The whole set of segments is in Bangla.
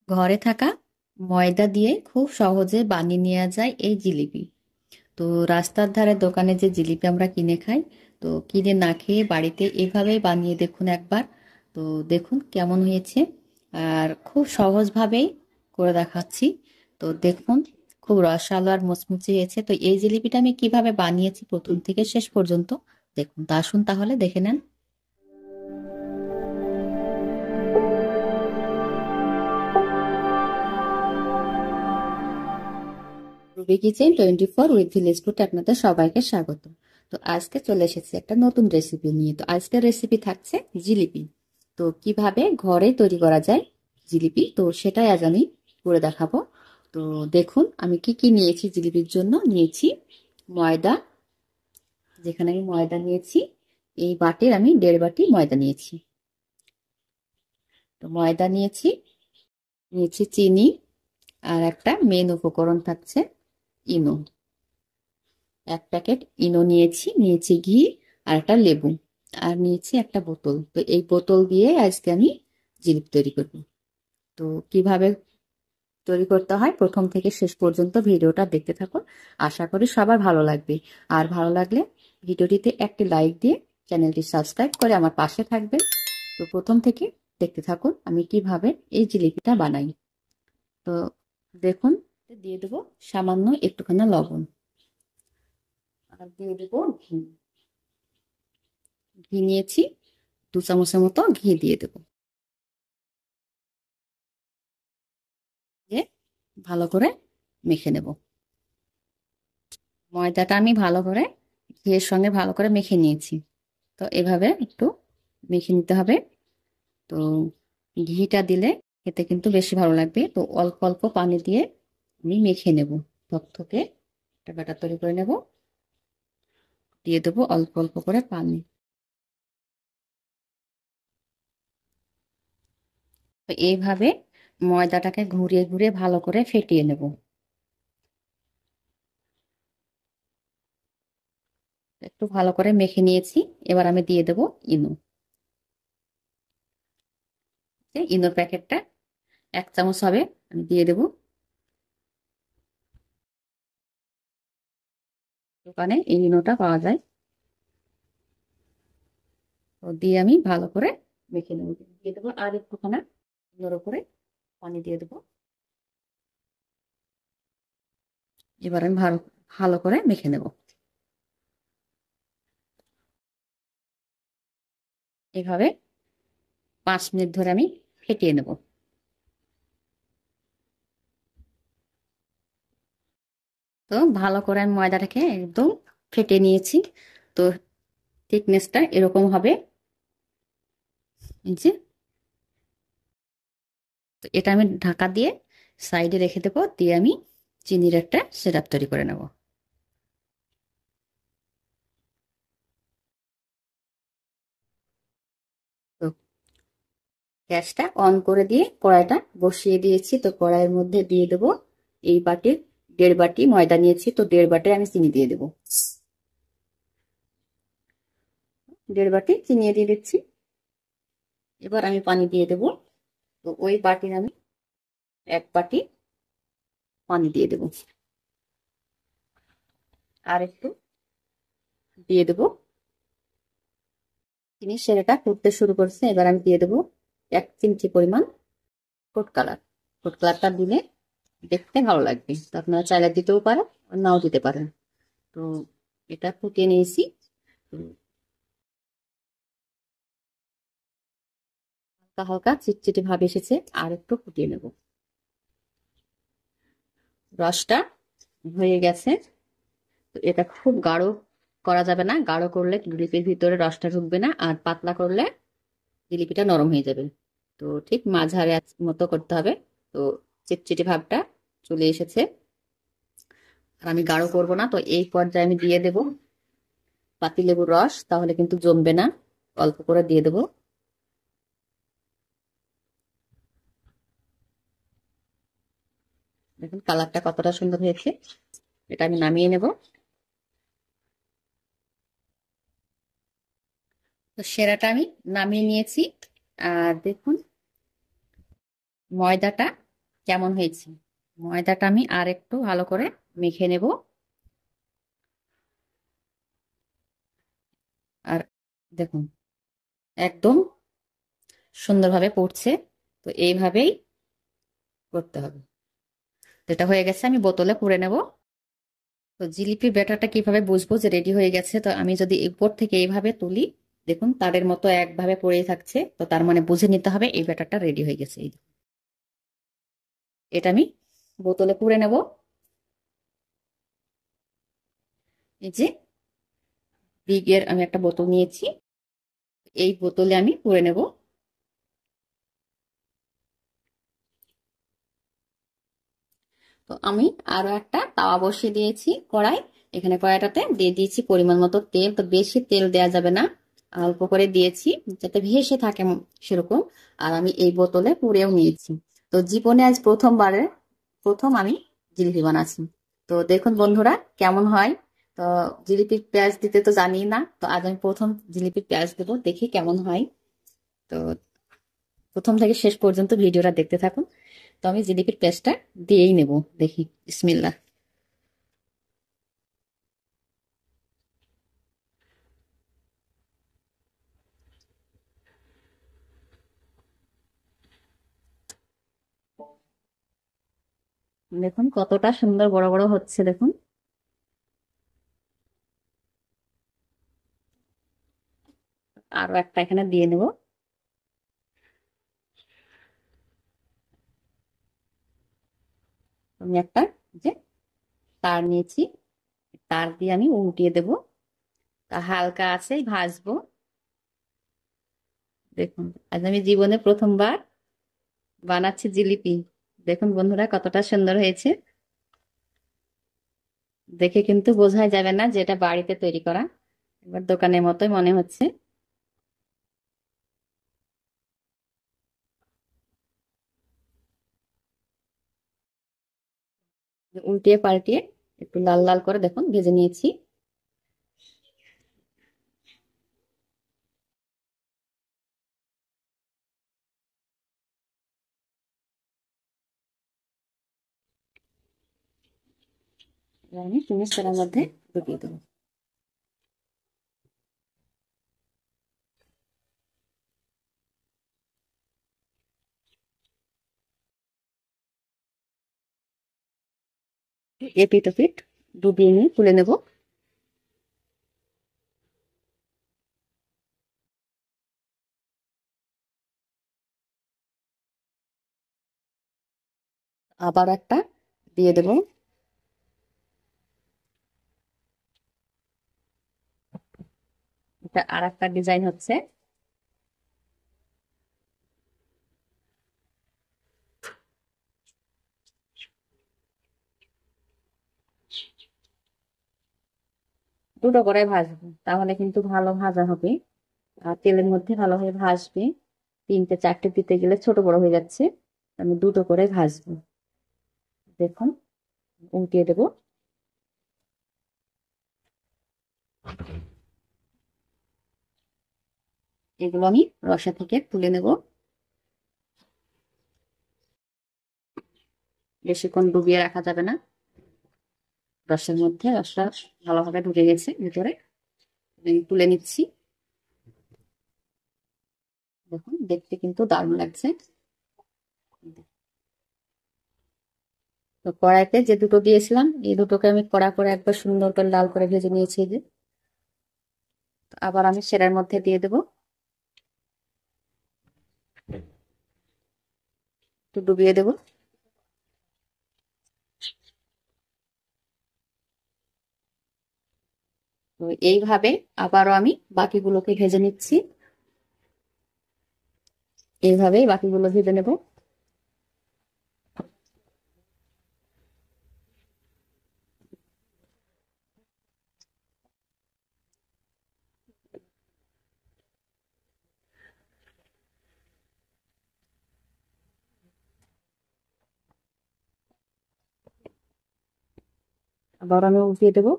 ঘরে থাকা ময়দা দিয়ে খুব সহজে বানিয়ে নেওয়া যায় এই জিলিপি। তো রাস্তার ধারে দোকানে যে জিলিপি আমরা কিনে খাই, তো কিনে না খেয়ে বাড়িতে এভাবেই বানিয়ে দেখুন একবার। তো দেখুন কেমন হয়েছে। আর খুব সহজভাবেই করে দেখাচ্ছি। তো দেখুন, খুব রসালো আর মুচমুচে হয়েছে। তো এই জিলিপিটা আমি কিভাবে বানিয়েছি প্রথম থেকে শেষ পর্যন্ত দেখুন। তা আসুন তাহলে দেখে নেন। Ruby kitchen 24 with village food আপনাদের সবাইকে স্বাগত। তো আজকে চলে এসেছি একটা নতুন রেসিপি নিয়ে। তো আজকের রেসিপি থাকছে জিলিপি। তো কিভাবে ঘরে তৈরি করা যায় জিলিপি, তো সেটাই আজ আমি করে দেখাবো। তো দেখুন আমি কি কি নিয়েছি। জিলিপির জন্য নিয়েছি ময়দা। যেখানে আমি ময়দা নিয়েছি, এই বাটির আমি 1.5 বাটি ময়দা নিয়েছি। তো ময়দা নিয়েছি, নিয়েছি চিনি, আর একটা মেন উপকরণ থাকছে ইনো। 1 প্যাকেট ইনো নিয়েছি, নিয়েছি ঘি, আর একটা লেবু, আর নিয়েছি একটা বোতল। তো এই বোতল দিয়ে আজকে আমি জিলিপি তৈরি করব। তো কিভাবে তৈরি করতে হয় প্রথম থেকে শেষ পর্যন্ত ভিডিওটা দেখতে থাকুন। আশা করি সবার ভালো লাগবে। আর ভালো লাগলে ভিডিওটিতে একটি লাইক দিয়ে চ্যানেলটি সাবস্ক্রাইব করে আমার পাশে থাকবেন। তো প্রথম থেকে দেখতে থাকুন আমি কিভাবে এই জিলিপিটা বানাই। তো দেখুন, দিয়ে দেবো সামান্য একটুখানি লবণ, আর দিয়ে দেবো ঘি। ঘি নিয়েছি 2 চামচের মতো ঘি দিয়ে দেবো। দিয়ে ভালো করে মেখে নেব। ময়দাটা আমি ভালো করে ঘিয়ের সঙ্গে ভালো করে মেখে নিয়েছি। তো এভাবে একটু মেখে নিতে হবে। তো ঘিটা দিলে খেতে কিন্তু বেশি ভালো লাগবে। তো অল্প অল্প পানি দিয়ে আমি মেখে নেব। থকথকে একটা ব্যাটার তৈরি করে নেব। দিয়ে দেবো অল্প অল্প করে পানি। তো এইভাবে ময়দাটাকে ঘুরিয়ে ঘুরিয়ে ভালো করে ফেটিয়ে নেব। একটু ভালো করে মেখে নিয়েছি। এবার আমি দিয়ে দেবো ইনো। ইনোর প্যাকেটটা 1 চামচ হবে, আমি দিয়ে দেবো। দোকানে এই ইনোটা পাওয়া যায়। তো দিয়ে আমি ভালো করে মেখে নেবো। দিয়ে দেবো আর একটুখানা ইনোর উপরে পানি দিয়ে দেবো। এবার আমি ভালো ভালো করে মেখে নেব। এভাবে 5 মিনিট ধরে আমি ফেটিয়ে নেব। তো ভালো করে আমি ময়দাটাকে একদম ফেটিয়ে নিয়েছি। তো থিকনেসটা এরকম হবে। এই যে, তো এটা আমি ঢাকা দিয়ে সাইডে রেখে দেবো। দিয়ে আমি চিনির একটা সিরাপ তৈরি করে নেব। তো গ্যাসটা অন করে দিয়ে কড়াইটা বসিয়ে দিয়েছি। তো কড়াইয়ের মধ্যে দিয়ে দেবো এই বাটির 1.5 বাটি ময়দা নিয়েছি। তো 1.5 বাটি আমি চিনি দিয়ে দেবো। 1.5 বাটি চিনি দিয়ে দিচ্ছি। এবার আমি পানি দিয়ে দেবো। তো ওই বাটির আমি 1 বাটি পানি দিয়ে দেবো। আর একটু দিয়ে দেবো। চিনি সেরাটা ফুটতে শুরু করছে। এবার আমি দিয়ে দেবো 1 চিমটি পরিমাণ ফুড কালার। ফুড কালারটা দিলে দেখতে ভালো লাগবে। তো আপনারা চাইলে দিতেও পারেন, নাও দিতে পারেন। তো এটা ফুটিয়ে নিয়েছি। তো হালকা হালকা চিটচিটে ভাব এসেছে, আর একটু ফুটিয়ে নেব। রসটা হয়ে গেছে। তো এটা খুব গাঢ় করা যাবে না। গাঢ় করলে জিলিপির ভিতরে রসটা ঢুকবে না, আর পাতলা করলে জিলিপিটা নরম হয়ে যাবে। তো ঠিক মাঝারি মতো করতে হবে। তো চিটচিটে ভাবটা চলে এসেছে। আর আমি গাঢ় করব না। তো এই পর্যায়ে আমি দিয়ে দেব পাতিলেবুর রস, তাহলে কিন্তু জমবে না। অল্প করে দিয়ে দেব। দেখুন কালারটা কতটা সুন্দর হয়েছে। এটা আমি নামিয়ে নেব। তো সেরাটা আমি নামিয়ে নিয়েছি। আর দেখুন ময়দাটা কেমন হয়েছে। ময়দাটা আমি আর একটু ভালো করে মেখে নেব। আর দেখুন একদম সুন্দরভাবে পড়ছে। তো এইভাবেই করতে হবে। যেটা হয়ে গেছে আমি বোতলে পুরে নেব। তো জিলিপির ব্যাটারটা কিভাবে বুঝবো যে রেডি হয়ে গেছে? তো আমি যদি উপর থেকে এইভাবে তুলি, দেখুন তারের মতো একভাবে পড়েই থাকছে, তো তার মানে বুঝে নিতে হবে এই ব্যাটারটা রেডি হয়ে গেছে। এই দেখুন, এটা আমি বোতলে পুরে নেব। এই যে বিগের আমি একটা বোতল নিয়েছি, এই বোতলে আমি পুরে নেব। তো আমি আরো একটা তাওয়া বসিয়ে দিয়েছি কড়াই। এখানে কড়াইটাতে দিয়ে দিয়েছি পরিমাণ মতো তেল। তো বেশি তেল দেওয়া যাবে না, অল্প করে দিয়েছি যাতে ভেসে থাকে সেরকম। আর আমি এই বোতলে পুরেও নিয়েছি। তো জীবনে আজ প্রথম আমি জিলিপি বানাচ্ছি। তো দেখুন বন্ধুরা কেমন হয়। তো জিলিপির পেঁয়াজ দিতে তো জানি না, তো আজ আমি প্রথম জিলিপির পেঁয়াজ দেবো, দেখি কেমন হয়। তো প্রথম থেকে শেষ পর্যন্ত ভিডিওটা দেখতে থাকুন। তো আমি জিলিপির পেস্টটা দিয়েই নেব, দেখি। বিসমিল্লাহ। দেখুন কতটা সুন্দর বড় বড় হচ্ছে, দেখুন। আরো একটা এখানে দিয়ে নেব। আমি একটা যে তার নিয়েছি, তার দিয়ে আমি উল্টিয়ে দেব। তা হালকা আছে ভাজবো। দেখুন আজ আমি জীবনে প্রথমবার বানাচ্ছি জিলিপি। দেখুন বন্ধুরা কতটা সুন্দর হয়েছে। দেখে কিন্তু বোঝাই যাবে না যে এটা বাড়িতে তৈরি করা, এবার দোকানের মতোই মনে হচ্ছে। উল্টিয়ে পাল্টিয়ে একটু লাল লাল করে দেখুন ভেজে নিয়েছি। এবার আমি মিক্সারের মধ্যে ঢুকিয়ে দেবো। এপিট ওপিট ডুবিয়ে নিয়ে তুলে নেব। আবার একটা দিয়ে দেব। এটা আর একটা ডিজাইন হচ্ছে। দুটো করে ভাজবো, তাহলে কিন্তু ভালো ভাজা হবে আর তেলের মধ্যে ভালোভাবে ভাজবে। তিনটে চারটে দিতে গেলে ছোট বড় হয়ে যাচ্ছে। আমি দুটো করে ভাজবো। দেখুন উল্টিয়ে দেবো। এগুলো আমি রসা থেকে তুলে নেব। বেশিক্ষণ ডুবিয়ে রাখা যাবে না, রসের মধ্যে রসটা ভালোভাবে ঢুকে গেছে ভিতরে। আমি তুলে নিচ্ছি। দেখুন দেখতে কিন্তু দারুণ লাগছে। তো কড়াইতে যে দুটো দিয়েছিলাম এই দুটোকে আমি কড়া করে একবার সুন্দর করে লাল করে ভেজে নিয়েছি। এই যে আবার আমি সেটার মধ্যে দিয়ে দেবো, একটু ডুবিয়ে দেবো। তো এইভাবে আবারও আমি বাকিগুলোকে ভেজে নিচ্ছি। এইভাবেই বাকিগুলো ভেজে নেব। আবার আমি উল্টিয়ে দেবো।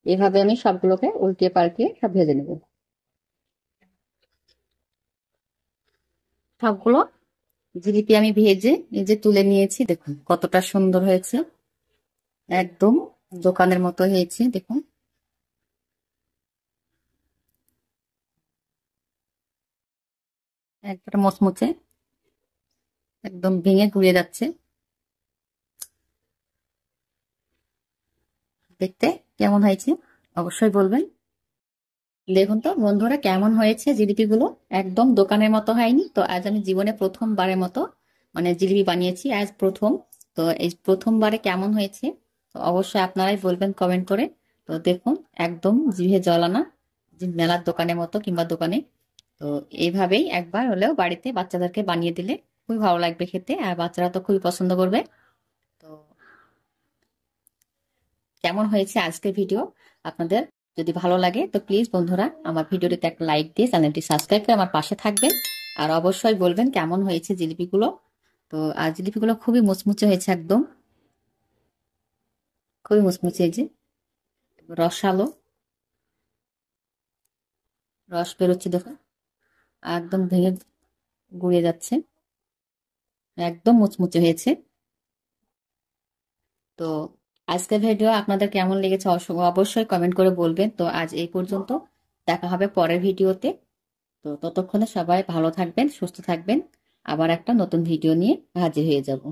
এভাবে আমি সবগুলোকে উল্টিয়ে পাল্টিয়ে সব ভেজে নেব। সবগুলো জিলিপি আমি ভেজে এই যে তুলে নিয়েছি, দেখুন কতটা সুন্দর হয়েছে, একদম দোকানের মতো হয়েছে। দেখুন একটা মচমচে, একদম ভেঙে গুড়িয়ে যাচ্ছে। দেখতে কেমন হয়েছে অবশ্যই বলবেন। দেখুন তো বন্ধুরা কেমন হয়েছে জিলিপিগুলো, একদম দোকানের মতো হয়নি তো। আজ আমি জীবনে প্রথমবারের মতো মানে জিলিপি বানিয়েছি, আজ প্রথম। তো এই প্রথমবারে কেমন হয়েছে তো অবশ্যই আপনারাই বলবেন কমেন্ট করে। তো দেখুন একদম জিভে জল আনা, যে মেলার দোকানের মতো কিংবা দোকানে। তো এইভাবেই একবার হলেও বাড়িতে বাচ্চাদেরকে বানিয়ে দিলে খুবই ভালো লাগবে খেতে, আর বাচ্চারা তো খুবই পছন্দ করবে। তো কেমন হয়েছে আজকের ভিডিও আপনাদের যদি ভালো লাগে তো প্লিজ বন্ধুরা আমার ভিডিওটিতে একটা লাইক দিয়ে চ্যানেলটি সাবস্ক্রাইব করে আমার পাশে থাকবেন। আর অবশ্যই বলবেন কেমন হয়েছে জিলিপিগুলো। তো আর জিলিপিগুলো খুবই মুচমুচে হয়েছে, একদম খুবই মুচমুচে, এই যে রসালো, রস বেরোচ্ছে দেখো, একদম ভেঙে গুড়িয়ে যাচ্ছে, একদম মুচমুচে হয়েছে। তো আজকের ভিডিও আপনাদের কেমন লেগেছে অবশ্যই কমেন্ট করে বলবেন। তো আজ এই পর্যন্ত, দেখা হবে পরের ভিডিওতে। তো ততক্ষণে সবাই ভালো থাকবেন, সুস্থ থাকবেন। আবার একটা নতুন ভিডিও নিয়ে হাজির হয়ে যাব।